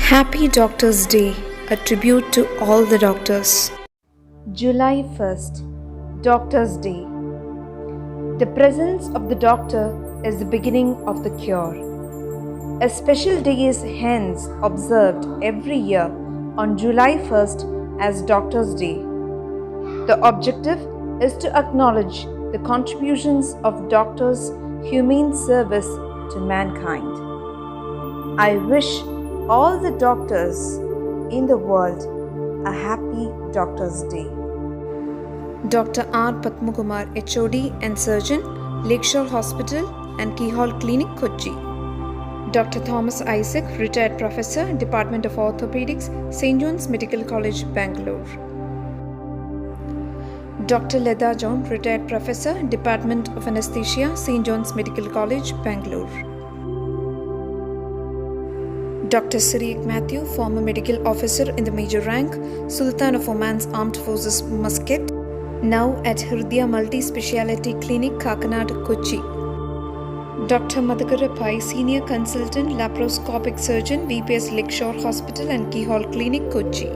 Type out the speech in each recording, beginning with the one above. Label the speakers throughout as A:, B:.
A: Happy Doctors' Day, a tribute to all the doctors.
B: July 1st, Doctors' Day. The presence of the doctor is the beginning of the cure. A special day is hence observed every year on July 1st as Doctors' Day. The objective is to acknowledge the contributions of doctors' humane service to mankind. I wish all the doctors in the world a happy Doctors' Day.
A: Dr. R. Padmakumar, HOD and Surgeon, Lakeshore Hospital and Keyhole Clinic, Kochi. Dr. Thomas Isaac, Retired Professor, Department of Orthopedics, St. John's Medical College, Bangalore. Dr. Leda John, Retired Professor, Department of Anesthesia, St. John's Medical College, Bangalore. Dr. Siriak Matthew, former medical officer in the major rank, Sultan of Oman's Armed Forces, Muscat, now at Hridaya Multi-Speciality Clinic, Kakanad, Kochi. Dr. Madhukar Pai, Senior Consultant, Laparoscopic Surgeon, VPS Lakeshore Hospital and Keyhole Clinic, Kochi.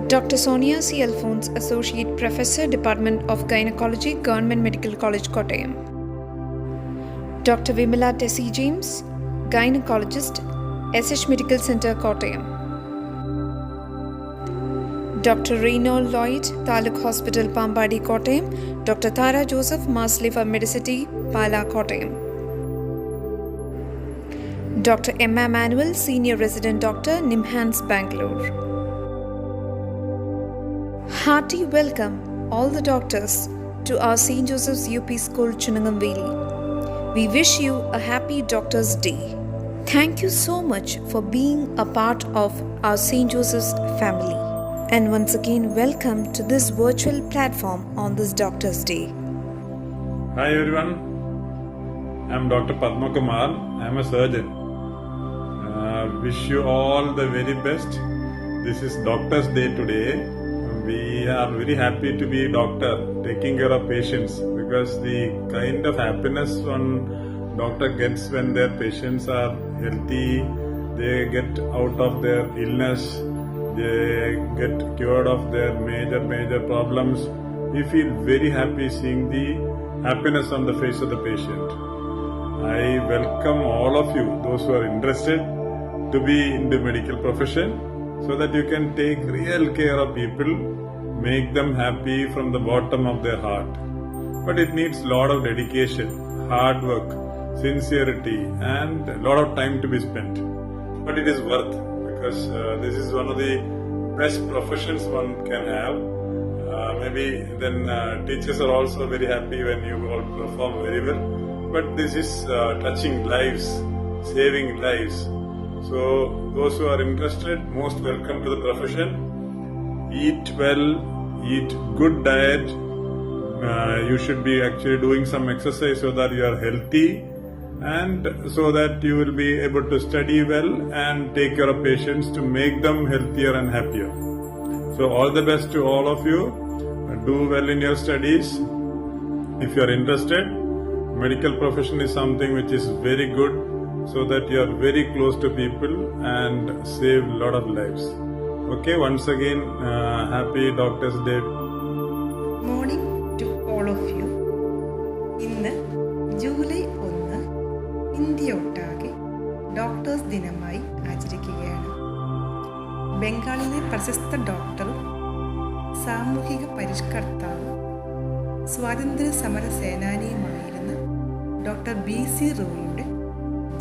A: Dr. Sonia C. Alphonse, Associate Professor, Department of Gynecology, Government Medical College, Kottayam. Dr. Vimala Tessie James, Gynecologist, SH Medical Center, Kottayam. Dr. Reynold Lloyd, Taluk Hospital, Pambadi, Kottayam. Dr. Tara Joseph, Mass Liver Medicity, Pala, Kottayam. Dr. Emma Manuel, Senior Resident Doctor, Nimhans, Bangalore. Hearty welcome all the doctors to our St. Joseph's UP School, Chunangamveli. We wish you a happy Doctors' Day. Thank you so much for being a part of our St. Joseph's family. And once again, welcome to this virtual platform on this Doctors' Day.
C: Hi everyone, I'm Dr. Padmakumar. I'm a surgeon. Wish you all the very best. This is Doctors' Day today. We are very happy to be a doctor taking care of patients because the kind of happiness one doctor gets when their patients are healthy, they get out of their illness, they get cured of their major problems. We feel very happy seeing the happiness on the face of the patient. I welcome all of you, those who are interested to be in the medical profession, so that you can take real care of people, make them happy from the bottom of their heart. But it needs a lot of dedication, hard work, sincerity and a lot of time to be spent. But it is worth, because this is one of the best professions one can have. Maybe then teachers are also very happy when you all perform very well. But this is touching lives, saving lives. So those who are interested, most welcome to the profession. Eat well, eat good diet. You should be actually doing some exercise so that you are healthy, and so that you will be able to study well and take care of patients to make them healthier and happier. So all the best to all of you. Do well in your studies. If you are interested, medical profession is something which is very good, so that you are very close to people and save a lot of lives. Okay, once again, happy Doctors' Day.
D: Morning to all of you. ഇന്ന് July 1 ഇന്ത്യയൊട്ടാകെ doctors ദിനമായി ആചരിക്കുകയാണ്. ബംഗാളിലെ പ്രശസ്ത ഡോക്ടറും സാമൂഹിക പരിഷ്കർത്താവും സ്വാതന്ത്ര്യ സമര സേനാനിയുമായിരുന്ന doctor BC റോയിയുടെ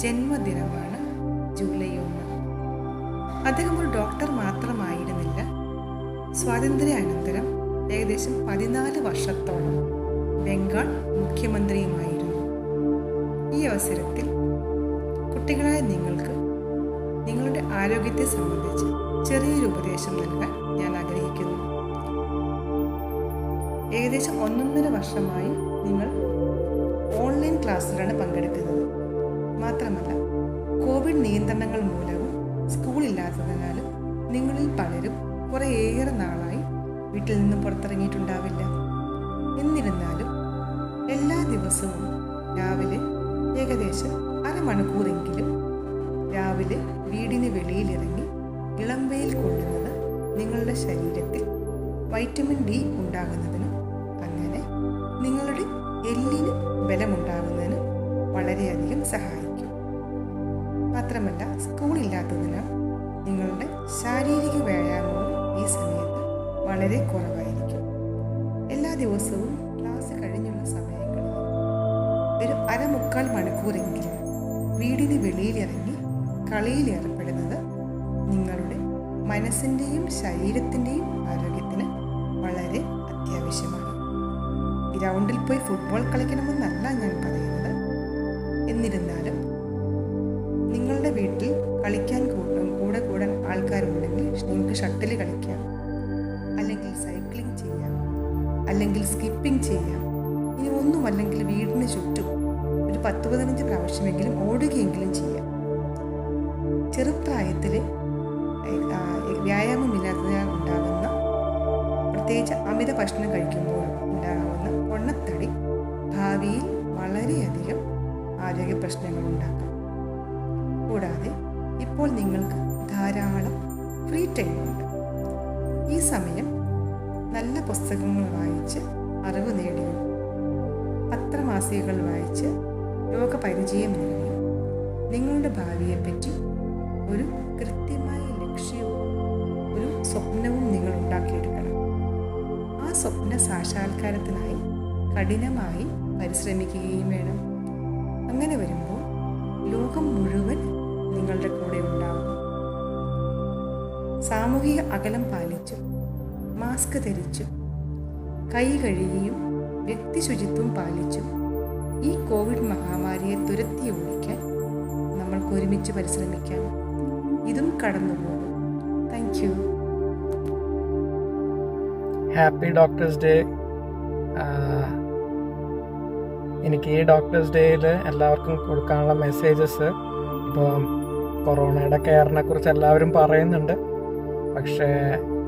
D: ജന്മദിനമാണ് July 1. അദ്ദേഹം ഒരു ഡോക്ടർ മാത്രമായിരുന്നില്ല. സ്വാതന്ത്ര്യാനന്തരം ഏകദേശം 14 വർഷത്തോളം ബംഗാൾ മുഖ്യമന്ത്രിയുമായിരുന്നു. ഈ അവസരത്തിൽ കുട്ടികളായ നിങ്ങൾക്ക് നിങ്ങളുടെ ആരോഗ്യത്തെ സംബന്ധിച്ച് ചെറിയൊരു ഉപദേശം നൽകാൻ ഞാൻ ആഗ്രഹിക്കുന്നു. ഏകദേശം 1.5 വർഷമായി നിങ്ങൾ ഓൺലൈൻ ക്ലാസ്സിലാണ് പങ്കെടുക്കുന്നത്. മാത്രമല്ല, കോവിഡ് നിയന്ത്രണങ്ങൾ മൂലവും സ്കൂളില്ലാത്തതിനാലും നിങ്ങളിൽ പലരും കുറേയേറെ നാളായി വീട്ടിൽ നിന്നും പുറത്തിറങ്ങിയിട്ടുണ്ടാവില്ല. എന്നിരുന്നാലും എല്ലാ ദിവസവും രാവിലെ ഏകദേശം അരമണിക്കൂറെങ്കിലും രാവിലെ വീടിന് വെളിയിലിറങ്ങി ഇളം വെയിൽ കൊള്ളുന്നത് നിങ്ങളുടെ ശരീരത്തിൽ വൈറ്റമിൻ ഡി ഉണ്ടാകുന്നതിനും അങ്ങനെ നിങ്ങളുടെ എല്ലിന് ബലമുണ്ടാകുന്നതിനും വളരെയധികം സഹായിക്കും. മാത്രമല്ല, സ്കൂളില്ലാത്തതിനാൽ നിങ്ങളുടെ ശാരീരിക വ്യായാമവും ഈ സമയത്ത് വളരെ കുറവായിരിക്കും. എല്ലാ ദിവസവും ക്ലാസ് കഴിഞ്ഞുള്ള സമയങ്ങളിൽ ഒരു 1/4 മണിക്കൂറെങ്കിലും വീടിന് വെളിയിലിറങ്ങി കളിയിൽ ഏർപ്പെടുന്നത് നിങ്ങളുടെ മനസ്സിൻ്റെയും ശരീരത്തിൻ്റെയും ആരോഗ്യത്തിന് വളരെ അത്യാവശ്യമാണ്. ഗ്രൗണ്ടിൽ പോയി ഫുട്ബോൾ കളിക്കണമെന്നല്ല ഞാൻ പറയുന്നത്. എന്നിരുന്നാലും നിങ്ങളുടെ വീട്ടിൽ കളിക്കാൻ കൂടെ ആൾക്കാരുണ്ടെങ്കിൽ നിങ്ങൾക്ക് ഷട്ടിൽ കളിക്കാം, അല്ലെങ്കിൽ സൈക്ലിംഗ് ചെയ്യാം, അല്ലെങ്കിൽ സ്കിപ്പിംഗ് ചെയ്യാം. ഇനി ഒന്നുമല്ലെങ്കിൽ വീടിന് ചുറ്റും ഒരു 10-15 പ്രാവശ്യമെങ്കിലും ഓടുകയെങ്കിലും ചെയ്യാം. ചെറുപ്രായത്തിൽ വ്യായാമമില്ലാത്തതിനാൽ ഉണ്ടാകുന്ന, പ്രത്യേകിച്ച് അമിത ഭക്ഷണം കഴിക്കുമ്പോൾ ഉണ്ടാകുന്ന പൊണ്ണത്തടി ഭാവിയിൽ വളരെയധികം ആരോഗ്യ പ്രശ്നങ്ങൾ ഉണ്ടാക്കാം. കൂടാതെ ഇപ്പോൾ നിങ്ങൾക്ക് ധാരാളം ഫ്രീ ടൈം ഉണ്ട്. ഈ സമയം നല്ല പുസ്തകങ്ങൾ വായിച്ച് അറിവ് നേടിയും പത്രമാസികകൾ വായിച്ച് ലോകപരിചയം നേടിയും നിങ്ങളുടെ ഭാവിയെപ്പറ്റി ഒരു കൃത്യമായ ലക്ഷ്യവും ഒരു സ്വപ്നവും നിങ്ങൾ ഉണ്ടാക്കിയെടുക്കണം. ആ സ്വപ്ന സാക്ഷാത്കാരത്തിനായി കഠിനമായി പരിശ്രമിക്കുകയും വേണം. അങ്ങനെ വരുമ്പോൾ ലോകം മുഴുവൻ നിങ്ങളുടെ കൂടെ ഉണ്ടാകും. സാമൂഹിക അകലം പാലിച്ചും മാസ്ക് ധരിച്ചും കൈ കഴുകിയും വ്യക്തി ശുചിത്വം പാലിച്ചും ഈ കോവിഡ് മഹാമാരിയെ തുരത്തി ഓടിക്കാൻ നമ്മൾക്ക് ഒരുമിച്ച് പരിശ്രമിക്കാം. ഇതും കടന്നുപോകും. Thank you.
E: Happy doctors day. എനിക്ക് ഈ ഡോക്ടേഴ്സ് ഡേയിൽ എല്ലാവർക്കും കൊടുക്കാനുള്ള മെസ്സേജസ്, ഇപ്പോൾ കൊറോണയുടെ കെയറിനെ കുറിച്ച് എല്ലാവരും പറയുന്നുണ്ട്. പക്ഷേ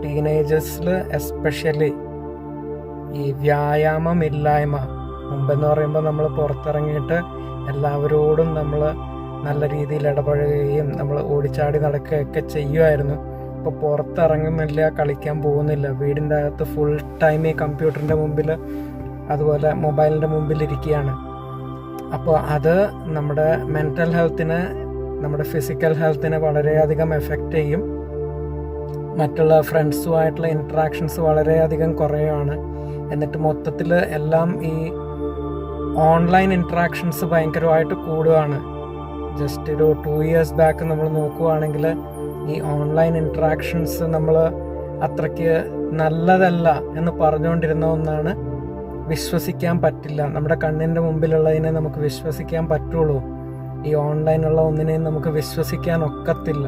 E: ടീനേജേഴ്സിൽ എസ്പെഷ്യലി ഈ വ്യായാമമില്ലായ്മ, മുമ്പെന്ന് പറയുമ്പോൾ നമ്മൾ പുറത്തിറങ്ങിയിട്ട് എല്ലാവരോടും നമ്മൾ നല്ല രീതിയിൽ ഇടപഴകുകയും നമ്മൾ ഓടിച്ചാടി നടക്കുകയൊക്കെ ചെയ്യുമായിരുന്നു. ഇപ്പോൾ പുറത്തിറങ്ങുന്നില്ല, കളിക്കാൻ പോകുന്നില്ല, വീടിൻ്റെ അകത്ത് ഫുൾ ടൈം ഈ കമ്പ്യൂട്ടറിൻ്റെ മുമ്പിൽ അതുപോലെ മൊബൈലിൻ്റെ മുമ്പിൽ ഇരിക്കുകയാണ്. അപ്പോൾ അത് നമ്മുടെ മെൻ്റൽ ഹെൽത്തിനെ, നമ്മുടെ ഫിസിക്കൽ ഹെൽത്തിനെ വളരെയധികം എഫക്റ്റ് ചെയ്യും. മറ്റുള്ള ഫ്രണ്ട്സുമായിട്ടുള്ള ഇൻട്രാക്ഷൻസ് വളരെയധികം കുറയുകയാണ്. എന്നിട്ട് മൊത്തത്തിൽ എല്ലാം ഈ ഓൺലൈൻ ഇൻട്രാക്ഷൻസ് ഭയങ്കരമായിട്ട് കൂടുകയാണ്. ജസ്റ്റ് ഒരു 2 years ബാക്ക് നമ്മൾ നോക്കുകയാണെങ്കിൽ ഈ ഓൺലൈൻ ഇൻട്രാക്ഷൻസ് നമ്മൾ അത്രയ്ക്ക് നല്ലതല്ല എന്ന് പറഞ്ഞുകൊണ്ടിരുന്ന ഒന്നാണ്. വിശ്വസിക്കാൻ പറ്റില്ല, നമ്മുടെ കണ്ണിൻ്റെ മുമ്പിലുള്ളതിനെ നമുക്ക് വിശ്വസിക്കാൻ പറ്റുള്ളൂ. ഈ ഓൺലൈനുള്ള ഒന്നിനെയും നമുക്ക് വിശ്വസിക്കാൻ ഒക്കത്തില്ല.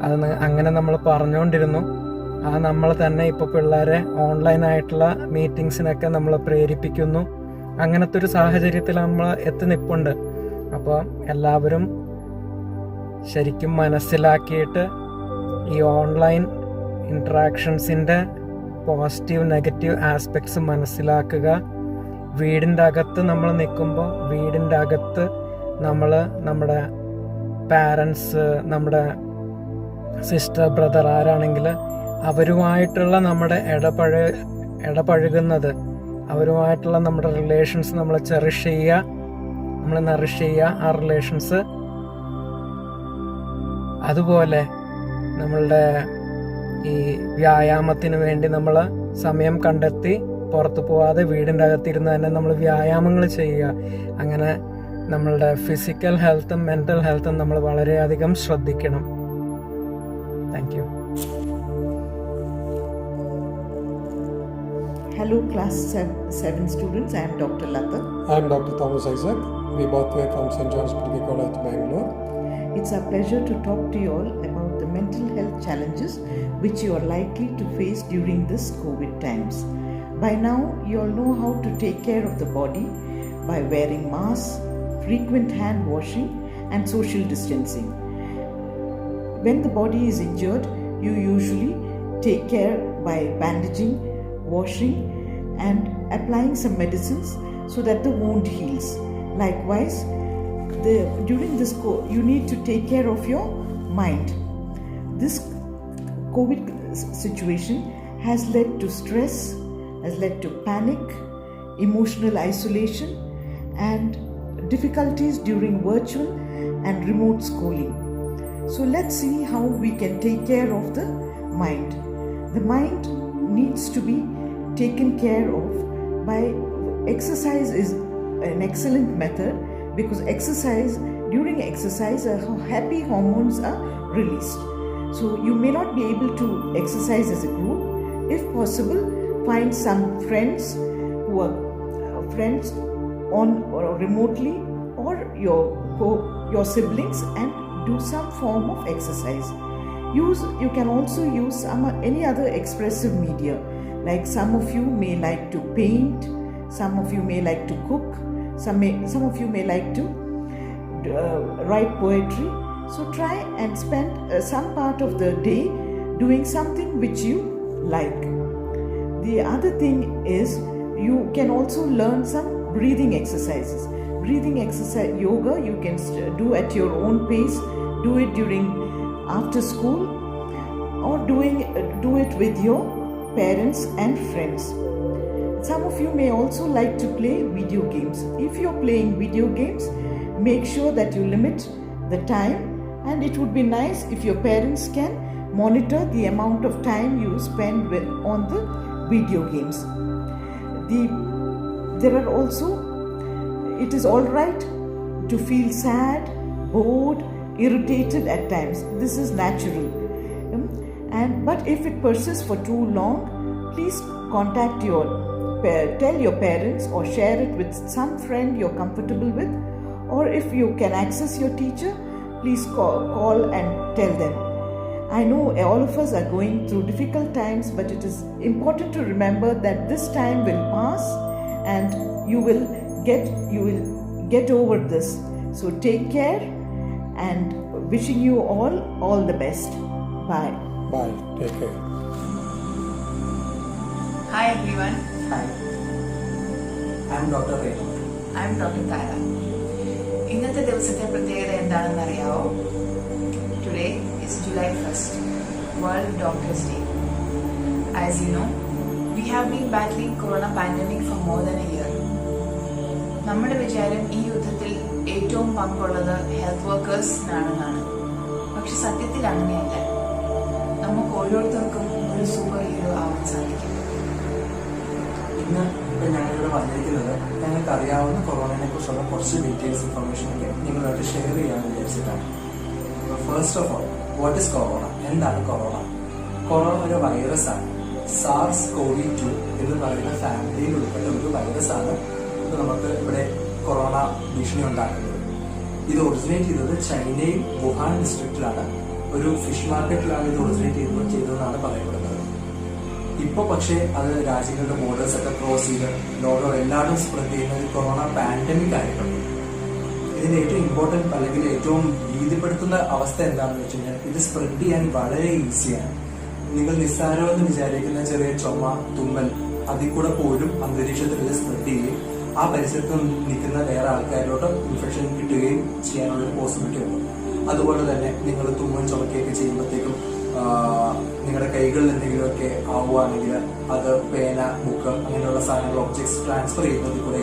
E: അത് അങ്ങനെ നമ്മൾ പറഞ്ഞുകൊണ്ടിരുന്നു. നമ്മൾ തന്നെ ഇപ്പോൾ പിള്ളേരെ ഓൺലൈനായിട്ടുള്ള മീറ്റിങ്സിനൊക്കെ നമ്മൾ പ്രേരിപ്പിക്കുന്നു. അങ്ങനത്തെ ഒരു സാഹചര്യത്തിൽ നമ്മൾ എത്തി നിൽപ്പുണ്ട്. അപ്പോൾ എല്ലാവരും ശരിക്കും മനസ്സിലാക്കിയിട്ട് ഈ ഓൺലൈൻ ഇൻട്രാക്ഷൻസിൻ്റെ പോസിറ്റീവ് നെഗറ്റീവ് ആസ്പെക്ട്സ് മനസ്സിലാക്കുക. വീടിൻ്റെ അകത്ത് നമ്മൾ നിൽക്കുമ്പോൾ വീടിൻ്റെ അകത്ത് നമ്മൾ നമ്മുടെ പാരൻസ്, നമ്മുടെ സിസ്റ്റർ, ബ്രദർ ആരാണെങ്കിൽ അവരുമായിട്ടുള്ള നമ്മുടെ ഇടപഴകുന്നത്, അവരുമായിട്ടുള്ള നമ്മുടെ റിലേഷൻസ് നമ്മൾ ചെറിഷ് ചെയ്യുക, നമ്മൾ നറിഷ് ചെയ്യുക ആ റിലേഷൻസ്. അതുപോലെ നമ്മളുടെ ഈ വ്യായാമത്തിന് വേണ്ടി നമ്മൾ സമയം കണ്ടെത്തി പുറത്ത് പോവാതെ വീടിൻ്റെ അകത്തിരുന്ന് തന്നെ നമ്മൾ വ്യായാമങ്ങൾ ചെയ്യുക. അങ്ങനെ നമ്മളുടെ ഫിസിക്കൽ ഹെൽത്തും മെൻ്റൽ ഹെൽത്തും നമ്മൾ വളരെയധികം ശ്രദ്ധിക്കണം. Thank you.
F: Hello class 7 students, I am Dr. Lata.
G: I am Dr. Thomas Isaac. We both were from St. John's Medical College, Bangalore.
F: It's a pleasure to talk to you all about the mental health challenges which you are likely to face during this COVID times. By now, you all know how to take care of the body by wearing masks, frequent hand washing and social distancing. When the body is injured, you usually take care by bandaging, washing and applying some medicines so that the wound heals. Likewise, during this you need to take care of your mind. This COVID situation has led to stress, has led to panic, emotional isolation, and difficulties during virtual and remote schooling. So let's see how we can take care of the mind. The mind needs to be taken care of by exercise. Is an excellent method because during exercise happy hormones are released. So you may not be able to exercise as a group. If possible, find some friends who are friends on or remotely, or your siblings, and do some form of exercise. You can also use any other expressive media, like some of you may like to paint, some of you may like to cook, some of you may like to write poetry. So try and spend some part of the day doing something which you like. The other thing is you can also learn some breathing exercises. Breathing exercise, yoga, you can do at your own pace. Do it after school, or do it with your parents and friends. Some of you may also like to play video games. If you're playing video games, make sure that you limit the time, and it would be nice if your parents can monitor the amount of time you spend on the video games. It is all right to feel sad, bored, irritated at times. This is natural. But if it persists for too long, please tell your parents or share it with some friend you're comfortable with, or if you can access your teacher, please call and tell them. I know all of us are going through difficult times, but it is important to remember that this time will pass and you will get over this. So take care, and wishing you all the best. Bye.
G: Bye. Take care.
H: Hi everyone.
I: Hi. I'm Dr. Renu.
H: I'm Dr. Tara. ഇന്നത്തെ ദിവസത്തെ പ്രത്യേകത എന്താണെന്ന് അറിയാവോ? Today is July 1st, World Doctors Day. As you know, we have been battling corona pandemic for more than a year. നമ്മുടെ വിചാരം ഈ യുദ്ധത്തിൽ ഏറ്റവും പങ്കുള്ളത് ഹെൽത്ത് വർക്കേഴ്സിനാണെന്നാണ്. പക്ഷെ സത്യത്തിൽ അങ്ങനെയല്ല. നമുക്ക് ഓരോരുത്തർക്കും ഒരു സൂപ്പർ ഹീറോ ആവാൻ സാധിക്കും.
I: ഇപ്പം ഞങ്ങളിവിടെ വന്നിരിക്കുന്നത് ഞങ്ങൾക്ക് അറിയാവുന്ന കൊറോണയെ കുറിച്ചുള്ള കുറച്ച് ഡീറ്റെയിൽസ് ഇൻഫർമേഷനൊക്കെ നിങ്ങളുമായിട്ട് ഷെയർ ചെയ്യാമെന്ന് വിചാരിച്ചിട്ടാണ്. First of all, what is corona? എന്താണ് കൊറോണ? കൊറോണ ഒരു വൈറസാണ്. SARS-CoV-2 എന്ന് പറയുന്ന ഫാമിലിയിൽ ഉൾപ്പെട്ട ഒരു വൈറസാണ് ഇത് നമുക്ക് ഇവിടെ കൊറോണ ഭീഷണി ഉണ്ടാക്കുന്നത്. ഇത് ഒറിജിനേറ്റ് ചെയ്തത് ചൈനയിൽ വുഹാൻ ഡിസ്ട്രിക്റ്റിലാണ്. ഒരു ഫിഷ് മാർക്കറ്റിലാണ് ഇത് ഒറിജിനേറ്റ് ചെയ്തതെന്നാണ് പറയപ്പെടുന്നത്. ഇപ്പോൾ പക്ഷേ അത് രാജ്യങ്ങളുടെ ബോർഡേഴ്സ് ഒക്കെ ക്രോസ് ചെയ്ത് ലോകം എല്ലാവരും സ്പ്രെഡ് ചെയ്യുന്ന ഒരു കൊറോണ പാൻഡമിക് ആയിട്ടുണ്ട്. ഇതിന്റെ ഏറ്റവും ഇമ്പോർട്ടൻറ്റ് അല്ലെങ്കിൽ ഏറ്റവും ഭീതിപ്പെടുത്തുന്ന അവസ്ഥ എന്താണെന്ന് വെച്ച് കഴിഞ്ഞാൽ ഇത് സ്പ്രെഡ് ചെയ്യാൻ വളരെ ഈസിയാണ്. നിങ്ങൾ നിസ്സാരമെന്ന് വിചാരിക്കുന്ന ചെറിയ ചുമ, തുമ്മൽ, അതിൽ കൂടെ പോലും അന്തരീക്ഷത്തിൽ ഇത് സ്പ്രെഡ് ചെയ്യുകയും ആ പരിസരത്ത് നിൽക്കുന്ന വേറെ ആൾക്കാരിലോട്ട് ഇൻഫെക്ഷൻ കിട്ടുകയും ചെയ്യാനുള്ളൊരു പോസിബിലിറ്റി ഉണ്ട്. അതുപോലെ തന്നെ നിങ്ങൾ തുമ്മൽ ചുമക്കുകയൊക്കെ ചെയ്യുമ്പോഴത്തേക്കും നിങ്ങളുടെ കൈകളിൽ എന്തെങ്കിലുമൊക്കെ ആവുകയാണെങ്കിൽ അത് പേന, ബുക്ക് അങ്ങനെയുള്ള സാധനങ്ങൾ ഒബ്ജക്ട്സ് ട്രാൻസ്ഫർ ചെയ്യുന്നതിൽ കൂടെ,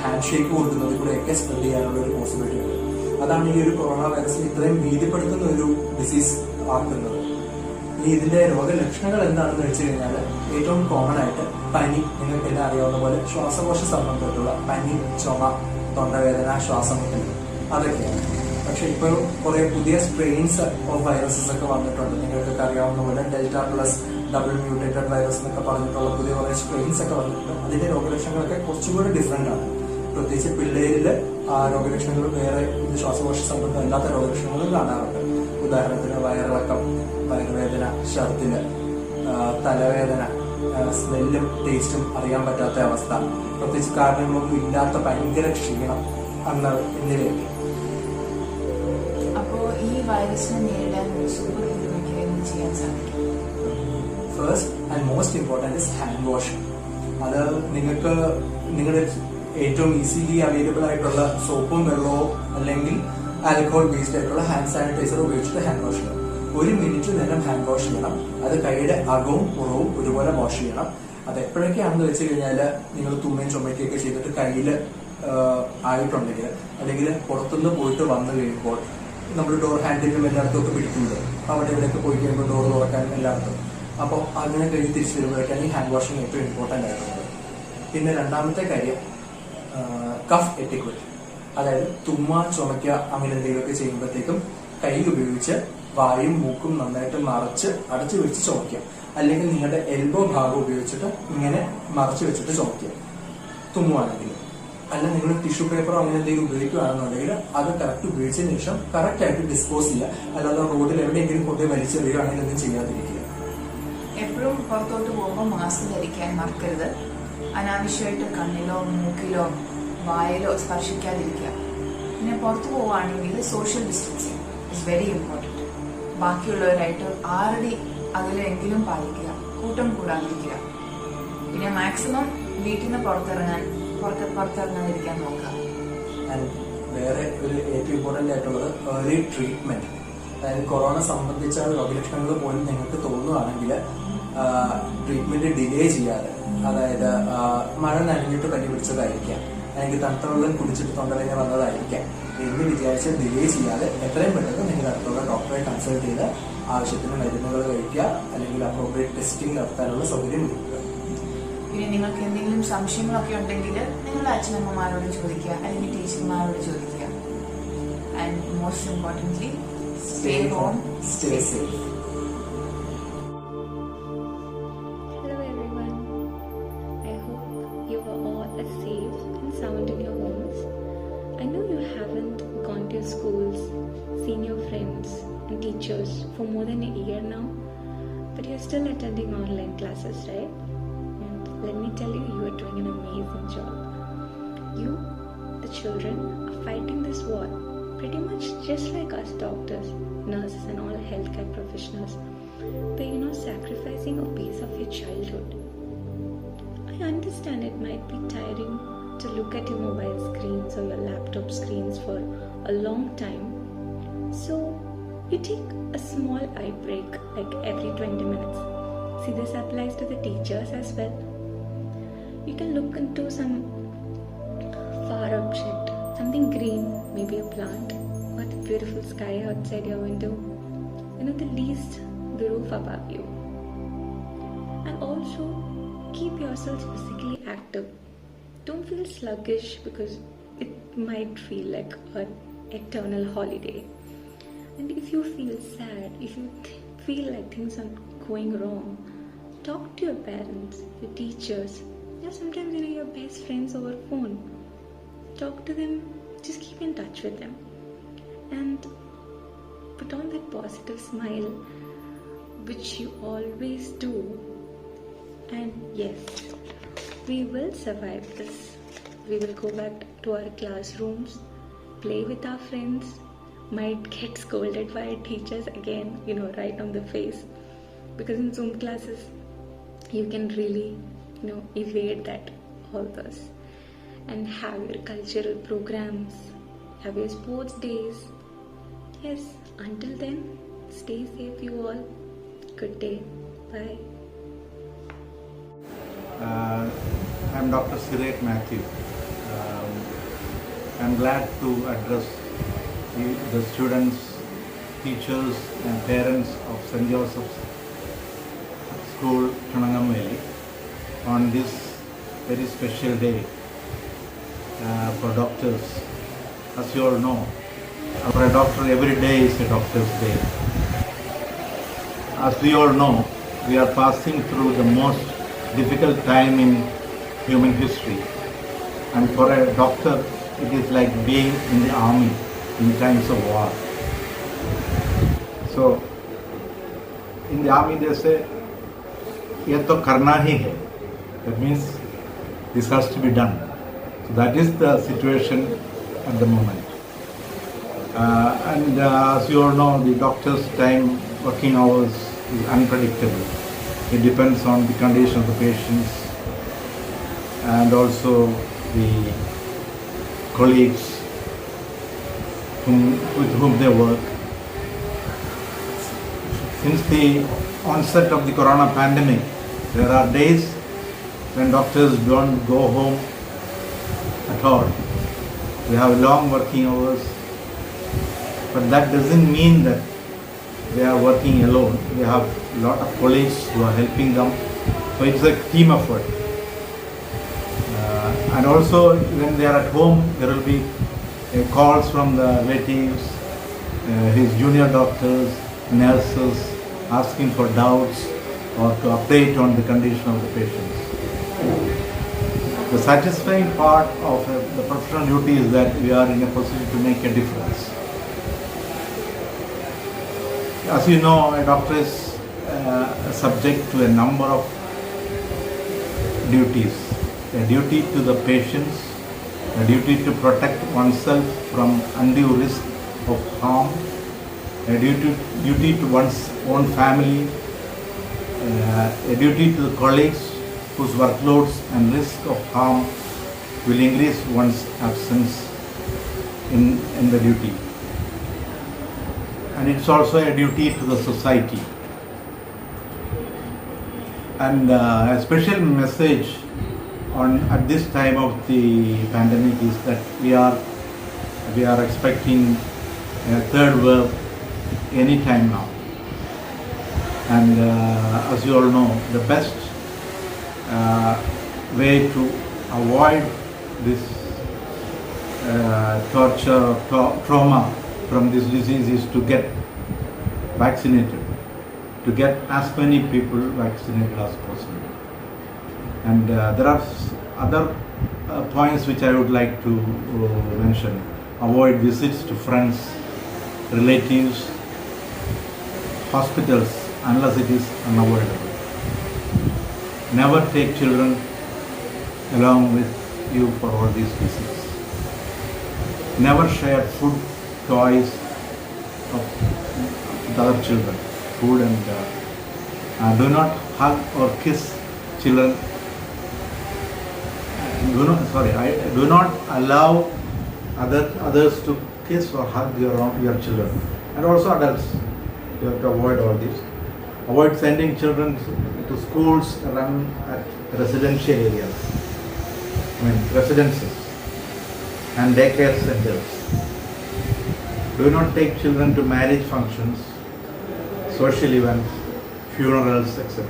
I: ഹാൻഡ് ഷേക്ക് കൊടുക്കുന്നതിൽ കൂടെ ഒക്കെ സ്പ്രെഡ് ചെയ്യാനുള്ള ഒരു പോസിബിലിറ്റി ഉണ്ട്. അതാണ് ഈ ഒരു കൊറോണ വൈറസിനെ ഇത്രയും ഭീതിപ്പെടുത്തുന്ന ഒരു ഡിസീസ് ആക്കുന്നത്. ഇനി ഇതിന്റെ രോഗലക്ഷണങ്ങൾ എന്താണെന്ന് വെച്ച് കഴിഞ്ഞാൽ ഏറ്റവും കോമൺ ആയിട്ട് പനി, നിങ്ങൾക്ക് എല്ലാം അറിയാവുന്ന പോലെ ശ്വാസകോശ സംബന്ധമായിട്ടുള്ള പനി, ചുമ, തൊണ്ടവേദന, ശ്വാസമുട്ടൽ, അതൊക്കെയാണ്. പക്ഷെ ഇപ്പോൾ കുറെ പുതിയ സ്ട്രെയിൻസ് ഓഫ് വൈറസസ് ഒക്കെ വന്നിട്ടുണ്ട്. നിങ്ങൾക്കൊക്കെ അറിയാവുന്ന പോലെ Delta+, ഡബിൾ മ്യൂട്ടേറ്റഡ് വൈറസ് എന്നൊക്കെ പറഞ്ഞിട്ടുള്ള പുതിയ കുറെ സ്ട്രെയിൻസ് ഒക്കെ വന്നിട്ടുണ്ട്. അതിന്റെ രോഗലക്ഷണങ്ങളൊക്കെ കുറച്ചുകൂടി ഡിഫറെന്റ് ആണ്. പ്രത്യേകിച്ച് പിള്ളേരിൽ ആ രോഗലക്ഷണങ്ങൾ വേറെ ഇത് ശ്വാസകോശ സംബന്ധം അല്ലാത്ത രോഗലക്ഷണങ്ങളും കാണാറുണ്ട്. ഉദാഹരണത്തിന് വയറിളക്കം, വയറുവേദന, ഛർദില്, തലവേദന, സ്മെല്ലും ടേസ്റ്റും അറിയാൻ പറ്റാത്ത അവസ്ഥ, പ്രത്യേകിച്ച് കാരണങ്ങളൊന്നും ഇല്ലാത്ത ഭയങ്കര ക്ഷീണം എന്നിവയൊക്കെ.
H: അപ്പോ ഈ വൈറസിനെ നേരിടാൻ ഒരു സൂപ്പർ ഹീറോയ്ക്ക് എന്ത് ചെയ്യാൻ സാധിക്കും?
I: First and most important is hand washing. അത് നിങ്ങൾക്ക് നിങ്ങളുടെ ഏറ്റവും ഈസിലി അവൈലബിൾ ആയിട്ടുള്ള സോപ്പും വെള്ളമോ അല്ലെങ്കിൽ ആൽക്കഹോൾ ബേസ്ഡ് ആയിട്ടുള്ള ഹാൻഡ് സാനിറ്റൈസർ ഉപയോഗിച്ചിട്ട് ഹാൻഡ് വാഷ് ചെയ്യണം. 1 മിനിറ്റ് നേരം ഹാൻഡ് വാഷ് ചെയ്യണം. അത് കൈയുടെ അകവും പുറവും ഒരുപോലെ വാഷ് ചെയ്യണം. അത് എപ്പോഴൊക്കെയാണെന്ന് വെച്ച് കഴിഞ്ഞാൽ നിങ്ങൾ തുമ്മയും ചുമയ്ക്കുകയൊക്കെ ചെയ്തിട്ട് കയ്യിൽ ആയിട്ടുണ്ടെങ്കിൽ, അല്ലെങ്കിൽ പുറത്തുനിന്ന് പോയിട്ട് വന്നു കഴിയുമ്പോൾ നമ്മൾ ഡോർ ഹാൻഡിലും എല്ലായിടത്തും ഒക്കെ പിടിക്കുന്നത്, അവിടെ ഇവിടെയൊക്കെ പോയി കഴിയുമ്പോൾ ഡോർ തുറക്കാൻ എല്ലായിടത്തും. അപ്പോൾ അങ്ങനെ കഴിഞ്ഞ് തിരിച്ചു വരുമ്പോഴേക്കാണ് ഈ ഹാൻഡ് വാഷിംഗ് ഏറ്റവും ഇമ്പോർട്ടൻ്റ് ആയിട്ടുള്ളത്. പിന്നെ രണ്ടാമത്തെ കാര്യം കഫ് എറ്റിക്വറ്റ്, അതായത് തുമ്മ ചുമയ്ക്കുക അങ്ങനെ എന്തെങ്കിലുമൊക്കെ ചെയ്യുമ്പോഴത്തേക്കും കൈ ഉപയോഗിച്ച് വായും മൂക്കും നന്നായിട്ട് അടച്ചു വെച്ച് ചുമയ്ക്കുക. അല്ലെങ്കിൽ നിങ്ങളുടെ എൽബോ ഭാഗം ഉപയോഗിച്ചിട്ട് ഇങ്ങനെ മറച്ചു വെച്ചിട്ട് ചുമയ്ക്കുക തുമ്മുവാണെങ്കിൽ. അല്ല നിങ്ങൾ ടിഷ്യൂ പേപ്പറോ അങ്ങനെ എന്തെങ്കിലും ഉപയോഗിക്കുകയാണെന്നുണ്ടെങ്കിൽ അത് കറക്റ്റ് ഉപയോഗിച്ചതിന് ശേഷം കറക്റ്റ് ആയിട്ട് ഡിസ്പോസ് ചെയ്യുക. അല്ലാതെ റോഡിൽ എവിടെയെങ്കിലും കൊണ്ടുപോയി വലിച്ചെറിയുകയാണെങ്കിൽ ഒന്നും ചെയ്യാതിരിക്കുക.
H: എപ്പോഴും പുറത്തോട്ട് പോകുമ്പോൾ മാസ്ക് ധരിക്കാൻ മറക്കരുത്. അനാവശ്യമായിട്ട് കണ്ണിലോ മൂക്കിലോ വായിലോ സ്പർശിക്കാതിരിക്കുക. പിന്നെ പുറത്തു പോവുകയാണെങ്കിൽ social distancing is very important. ബാക്കിയുള്ളവരായിട്ട് 6 അടി അകലെങ്കിലും പാലിക്കുക, കൂട്ടം കൂടാതിരിക്കുക. പിന്നെ മാക്സിമം വീട്ടിൽ നിന്ന് പുറത്തിറങ്ങാതിരിക്കാൻ നോക്കുക.
I: വേറെ ഒരു ഏറ്റവും ഇമ്പോർട്ടൻ്റ് ആയിട്ടുള്ളത് ഏർലി ട്രീറ്റ്മെന്റ്. അതായത് കൊറോണ സംബന്ധിച്ച രോഗലക്ഷണങ്ങൾ പോലും നിങ്ങൾക്ക് തോന്നുകയാണെങ്കിൽ ട്രീറ്റ്മെന്റ് ഡിലേ ചെയ്യാതെ, അതായത് മഴ നനഞ്ഞിട്ട് പനി പിടിച്ചതായിരിക്കാം, അല്ലെങ്കിൽ തണുത്ത വെള്ളം കുടിച്ചിട്ട് തൊണ്ടവേദന വന്നതായിരിക്കാം എന്ന് വിചാരിച്ച് ഡിലേ ചെയ്യാതെ എത്രയും പെട്ടെന്ന് നിങ്ങൾ അടുത്തുള്ള ഡോക്ടറെ കൺസൾട്ട് ചെയ്ത് ആവശ്യത്തിന് മരുന്നുകൾ കഴിക്കുക, അല്ലെങ്കിൽ അപ്രോപ്രിയേറ്റ് ടെസ്റ്റിംഗ് നടത്താനുള്ള സൗകര്യം ഒരുക്കുക.
H: പിന്നെ നിങ്ങൾക്ക് എന്തെങ്കിലും സംശയങ്ങളൊക്കെ ഉണ്ടെങ്കിൽ നിങ്ങളുടെ അച്ഛനമ്മമാരോട് ചോദിക്കുക, അല്ലെങ്കിൽ ടീച്ചർമാരോട് ചോദിക്കുക. And most importantly stay home, stay safe.
J: Hello everyone. I hope you are all safe and sound in your homes. I know you haven't gone to your schools, seen your friends and teachers for more than a year now, but you're still attending online classes, right? And let me tell you, you are doing an amazing job. You, the children, are fighting this war pretty much just like us doctors, nurses and all healthcare professionals. But sacrificing a piece of your childhood. I understand it might be tiring to look at your mobile screens or your laptop screens for a long time. So you take a small eye break like every 20 minutes. See, this applies to the teachers as well. You can look into some far object, something green, maybe a plant, or the beautiful sky outside your window. The least, the roof above you. And also keep yourselves physically active. Don't feel sluggish because it might feel like an eternal holiday. And if you feel sad, if you feel like things are going wrong, talk to your parents, your teachers, or sometimes your best friends over phone. Talk to them, just keep in touch with them. And put on that positive smile, which you always do. And yes, we will survive this. We will go back to our classrooms, play with our friends, might get scolded by our teachers again, right on the face. Because in Zoom classes, you can really, evade that, all those. And have your cultural programs, have your sports days. Yes, until then, stay safe you all. Good day. Bye.
K: I'm Dr. Sirek Matthew. I'm glad to address the students, teachers and parents of St. Joseph's School, Chanangameli, on this very special day for doctors. As you all know, for a doctor, every day is a doctor's day. As we all know, we are passing through the most difficult time in human history. And for a doctor, it is like being in the army in times of war. So, in the army they say, "Ye to karna hi hai." That means this has to be done. So that is the situation at the moment. And as you all know, the doctor's time, working hours is unpredictable. It depends on the condition of the patients and also the colleagues with whom they work. Since the onset of the corona pandemic, there are days when doctors don't go home at all. They have long working hours, but that doesn't mean that they are working alone. They have a lot of colleagues who are helping them. So it's a team effort. And also when they are at home, there will be calls from the relatives, his junior doctors, nurses, asking for doubts or to update on the condition of the patients. The satisfying part of the professional duty is that we are in a position to make a difference. As you know, a doctor is subject to a number of duties. A duty to the patients, a duty to protect oneself from undue risk of harm, a duty to one's own family, a duty to the colleagues whose workloads and risk of harm will increase one's absence in the duty. And it's also a duty to the society. And a special message at this time of the pandemic is that we are expecting a third wave any time now. And as you all know, the best way to avoid this trauma from this disease is to get vaccinated, to get as many people vaccinated as possible. And there are other points which I would like to mention. Avoid visits to friends, relatives, hospitals unless it is unavoidable. Never take children along with you for all these visits. Never share food, toys with other children, food, and do not hug or kiss children. Do not allow others to kiss or hug your children, and also adults. You have to avoid all this. Avoid sending children to schools run at residential areas, residences and daycare centers. Do not take children to marriage functions, social events, funerals, etc.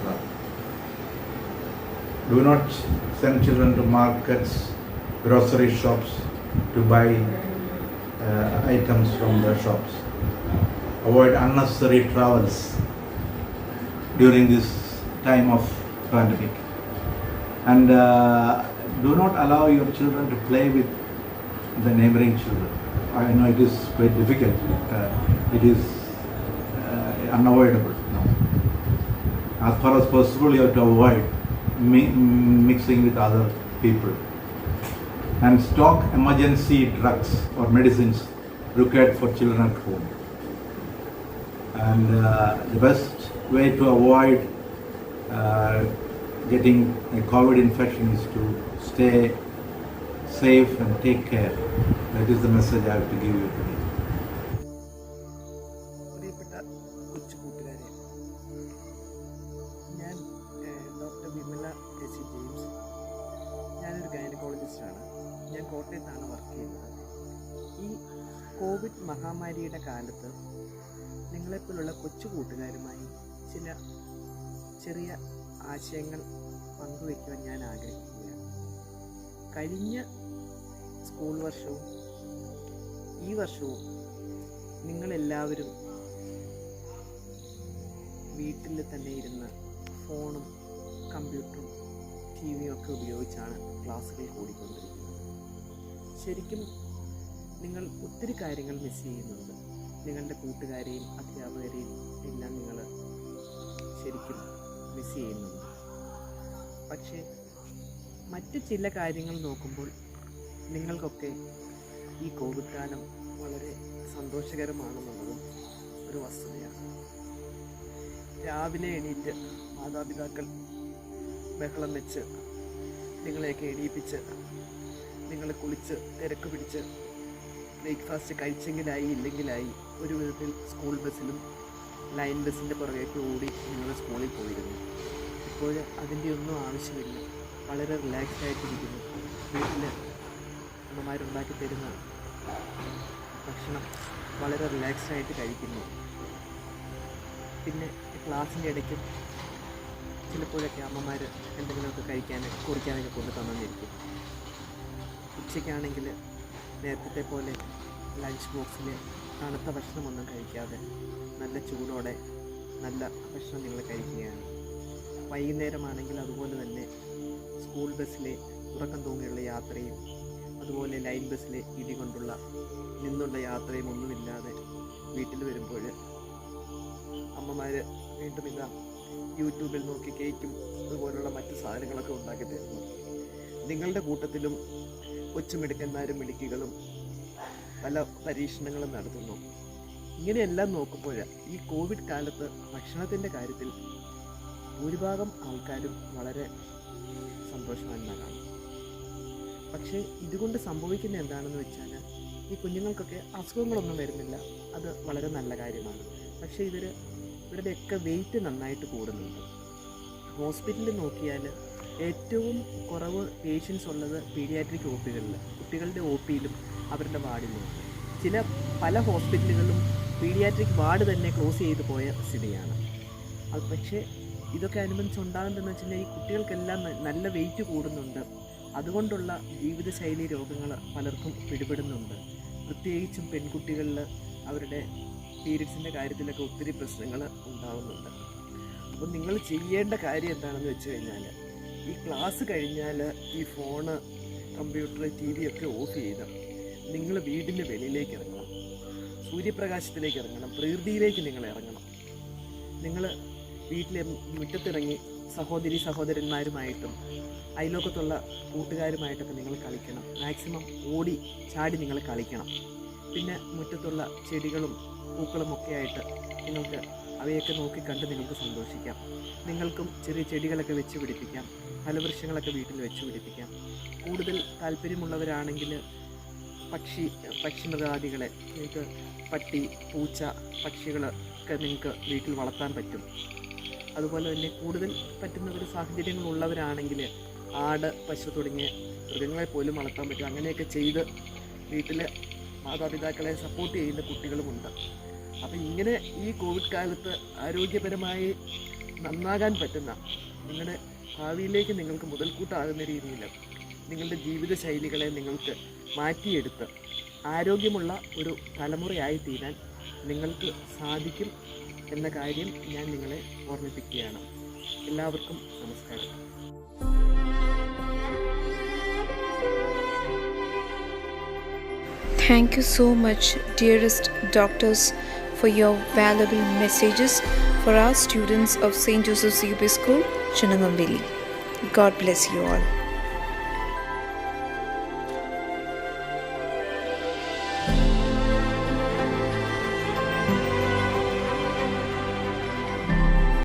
K: Do not send children to markets, grocery shops to buy items from the shops. Avoid unnecessary travels during this time of pandemic. And do not allow your children to play with the neighboring children. I know it is quite difficult. It is unavoidable now. As far as possible, you have to avoid mixing with other people. And stock emergency drugs or medicines required for children at home. And the best way to avoid getting a COVID infection is to stay safe and take care. That is the message I have to give you today.
E: പ്രിയപ്പെട്ട കൊച്ചു കൂട്ടുകാരെ, ഞാൻ doctor Vimala S James. ഞാനൊരു ഗൈനക്കോളജിസ്റ്റാണ്. ഞാൻ കോട്ടയത്താണ് work ചെയ്യുന്നത്. ഈ Covid മഹാമാരിയുടെ കാലത്ത് നിങ്ങളെപ്പോലുള്ള കൊച്ചു കൂട്ടുകാരുമായി ചില ചെറിയ ആശയങ്ങൾ പങ്കുവയ്ക്കുവാൻ ഞാൻ ആഗ്രഹിക്കുകയാണ്. കഴിഞ്ഞ സ്കൂൾ വർഷവും ഈ വർഷവും നിങ്ങളെല്ലാവരും വീട്ടിൽ തന്നെ ഇരുന്ന് ഫോണും കമ്പ്യൂട്ടറും ടി വിയും ഒക്കെ ഉപയോഗിച്ചാണ് ക്ലാസ്സുകൾ കൂടിക്കൊണ്ടിരിക്കുന്നത്. ശരിക്കും നിങ്ങൾ ഒത്തിരി കാര്യങ്ങൾ മിസ് ചെയ്യുന്നുണ്ട്. നിങ്ങളുടെ കൂട്ടുകാരെയും അധ്യാപകരെയും എല്ലാം നിങ്ങൾ ശരിക്കും മിസ് ചെയ്യുന്നുണ്ട്. പക്ഷേ മറ്റ് ചില കാര്യങ്ങൾ നോക്കുമ്പോൾ നിങ്ങൾക്കൊക്കെ ഈ കോവിഡ് കാലം വളരെ സന്തോഷകരമാണെന്നുള്ളതും ഒരു വസ്തുതയാണ്. രാവിലെ എണീറ്റ് മാതാപിതാക്കൾ ബഹളം വെച്ച് നിങ്ങളെയൊക്കെ എണീപ്പിച്ച്
L: നിങ്ങൾ കുളിച്ച് തിരക്ക് പിടിച്ച് ബ്രേക്ക്ഫാസ്റ്റ് കഴിച്ചെങ്കിലായി ഇല്ലെങ്കിലായി ഒരു വിധത്തിൽ സ്കൂൾ ബസ്സിലും ലൈൻ ബസ്സിൻ്റെ പുറകേക്ക് ഓടി നിങ്ങൾ സ്കൂളിൽ പോയിരുന്നു. ഇപ്പോൾ അതിൻ്റെ ഒന്നും ആവശ്യമില്ല. വളരെ റിലാക്സ്ഡ് ആയിട്ടിരിക്കുന്നു. വീട്ടിൽ അമ്മമാരുണ്ടാക്കി തരുന്ന ഭക്ഷണം വളരെ റിലാക്സ്ഡ് ആയിട്ട് കഴിക്കുന്നു. പിന്നെ ക്ലാസ്സിൻ്റെ ഇടയ്ക്കും ചിലപ്പോഴൊക്കെ അമ്മമാർ എന്തെങ്കിലുമൊക്കെ കുറിക്കാനൊക്കെ കൊണ്ട് തന്നിരിക്കും. ഉച്ചയ്ക്കാണെങ്കിൽ നേരത്തെ പോലെ ലഞ്ച് ബോക്സിൽ തണുത്ത ഭക്ഷണമൊന്നും കഴിക്കാതെ നല്ല ചൂടോടെ നല്ല ഭക്ഷണം നിങ്ങൾ കഴിക്കുകയാണ്. വൈകുന്നേരമാണെങ്കിൽ അതുപോലെ തന്നെ സ്കൂൾ ബസ്സിലെ ഉറക്കം തൂങ്ങിയുള്ള യാത്രയും അതുപോലെ ലൈൻ ബസ്സിലെ ഇടികൊണ്ടുള്ള നിന്നുള്ള യാത്രയും ഒന്നുമില്ലാതെ വീട്ടിൽ വരുമ്പോൾ അമ്മമാർ വീണ്ടും ഇതാ യൂട്യൂബിൽ നോക്കി കേക്കും അതുപോലുള്ള മറ്റു സാധനങ്ങളൊക്കെ ഉണ്ടാക്കി തരുന്നു. നിങ്ങളുടെ കൂട്ടത്തിലും കൊച്ചുമിടുക്കന്മാരും മിടുക്കികളും പല പരീക്ഷണങ്ങളും നടത്തുന്നു. ഇങ്ങനെയെല്ലാം നോക്കുമ്പോൾ ഈ കോവിഡ് കാലത്ത് ഭക്ഷണത്തിൻ്റെ കാര്യത്തിൽ ഭൂരിഭാഗം ആൾക്കാരും വളരെ സന്തോഷവാന്മാരാണ്. പക്ഷേ ഇതുകൊണ്ട് സംഭവിക്കുന്ന എന്താണെന്ന് വെച്ചാൽ ഈ കുഞ്ഞുങ്ങൾക്കൊക്കെ അസുഖങ്ങളൊന്നും വരുന്നില്ല. അത് വളരെ നല്ല കാര്യമാണ്. പക്ഷേ ഇവരുടെയൊക്കെ വെയിറ്റ് നന്നായിട്ട് കൂടുന്നുണ്ട്. ഹോസ്പിറ്റലിൽ നോക്കിയാൽ ഏറ്റവും കുറവ് പേഷ്യൻസ് ഉള്ളത് പീഡിയാട്രിക് ഒ പികളിൽ, കുട്ടികളുടെ ഒ പിയിലും അവരുടെ വാർഡിലും. പല ഹോസ്പിറ്റലുകളിലും പീഡിയാട്രിക് വാർഡ് തന്നെ ക്ലോസ് ചെയ്തു പോയ സ്ഥിതിയാണ്. അത് പക്ഷേ ഇതൊക്കെ അനുബന്ധിച്ചുണ്ടാകുന്നതെന്ന് വെച്ചാൽ ഈ കുട്ടികൾക്കെല്ലാം നല്ല വെയിറ്റ് കൂടുന്നുണ്ട്. അതുകൊണ്ടുള്ള ജീവിതശൈലി രോഗങ്ങൾ പലർക്കും പിടിപെടുന്നുണ്ട്. പ്രത്യേകിച്ചും പെൺകുട്ടികളിൽ അവരുടെ പീരിയഡ്സിൻ്റെ കാര്യത്തിലൊക്കെ ഒത്തിരി പ്രശ്നങ്ങൾ ഉണ്ടാകുന്നുണ്ട്. അപ്പോൾ നിങ്ങൾ ചെയ്യേണ്ട കാര്യം എന്താണെന്ന് വെച്ച് കഴിഞ്ഞാൽ ഈ ക്ലാസ് കഴിഞ്ഞാൽ ഈ ഫോണ്, കമ്പ്യൂട്ടർ, TV ഒക്കെ ഓഫ് ചെയ്ത് നിങ്ങൾ വീടിൻ്റെ വെളിയിലേക്ക് ഇറങ്ങണം. സൂര്യപ്രകാശത്തിലേക്ക് ഇറങ്ങണം. പ്രകൃതിയിലേക്ക് നിങ്ങൾ ഇറങ്ങണം. നിങ്ങൾ വീട്ടിലെ മുറ്റത്തിറങ്ങി സഹോദരന്മാരുമായിട്ടും അയൽവക്കത്തുള്ള കൂട്ടുകാരുമായിട്ടൊക്കെ നിങ്ങൾ കളിക്കണം. മാക്സിമം ഓടി ചാടി നിങ്ങൾ കളിക്കണം. പിന്നെ മുറ്റത്തുള്ള ചെടികളും പൂക്കളുമൊക്കെ ആയിട്ട് നിങ്ങൾക്ക് അവയൊക്കെ നോക്കിക്കണ്ട് നിങ്ങൾക്ക് സന്തോഷിക്കാം. നിങ്ങൾക്കും ചെറിയ ചെടികളൊക്കെ വെച്ച് പിടിപ്പിക്കാം. ഫലവൃക്ഷങ്ങളൊക്കെ വീട്ടിൽ വെച്ച് പിടിപ്പിക്കാം. കൂടുതൽ താല്പര്യമുള്ളവരാണെങ്കിൽ പക്ഷിമൃഗാദികളെ, നിങ്ങൾക്ക് പട്ടി, പൂച്ച, പക്ഷികളൊക്കെ നിങ്ങൾക്ക് വീട്ടിൽ വളർത്താൻ പറ്റും. അതുപോലെ തന്നെ കൂടുതൽ പറ്റുന്ന ഒരു സാഹചര്യങ്ങളുള്ളവരാണെങ്കിൽ ആട്, പശു തുടങ്ങിയ മൃഗങ്ങളെ പോലും വളർത്താൻ പറ്റും. അങ്ങനെയൊക്കെ ചെയ്ത് വീട്ടിൽ മാതാപിതാക്കളെ സപ്പോർട്ട് ചെയ്യുന്ന കുട്ടികളുമുണ്ട്. അപ്പം ഇങ്ങനെ ഈ കോവിഡ് കാലത്ത് ആരോഗ്യപരമായി നന്നാകാൻ പറ്റുന്ന, നിങ്ങളുടെ ഭാവിയിലേക്ക് നിങ്ങൾക്ക് മുതൽക്കൂട്ടാകുന്ന രീതിയിൽ നിങ്ങളുടെ ജീവിതശൈലികളെ നിങ്ങൾക്ക് മാറ്റിയെടുത്ത് ആരോഗ്യമുള്ള ഒരു തലമുറയായി തീരാൻ നിങ്ങൾക്ക് സാധിക്കും എന്ന കാര്യം ഞാൻ നിങ്ങളെ ഓർമ്മിപ്പിക്കുകയാണ്. എല്ലാവർക്കും നമസ്കാരം.
A: Thank you so much, dearest doctors, for your valuable messages for our students of St. Joseph's UP School, Chunangamveli. God bless you all.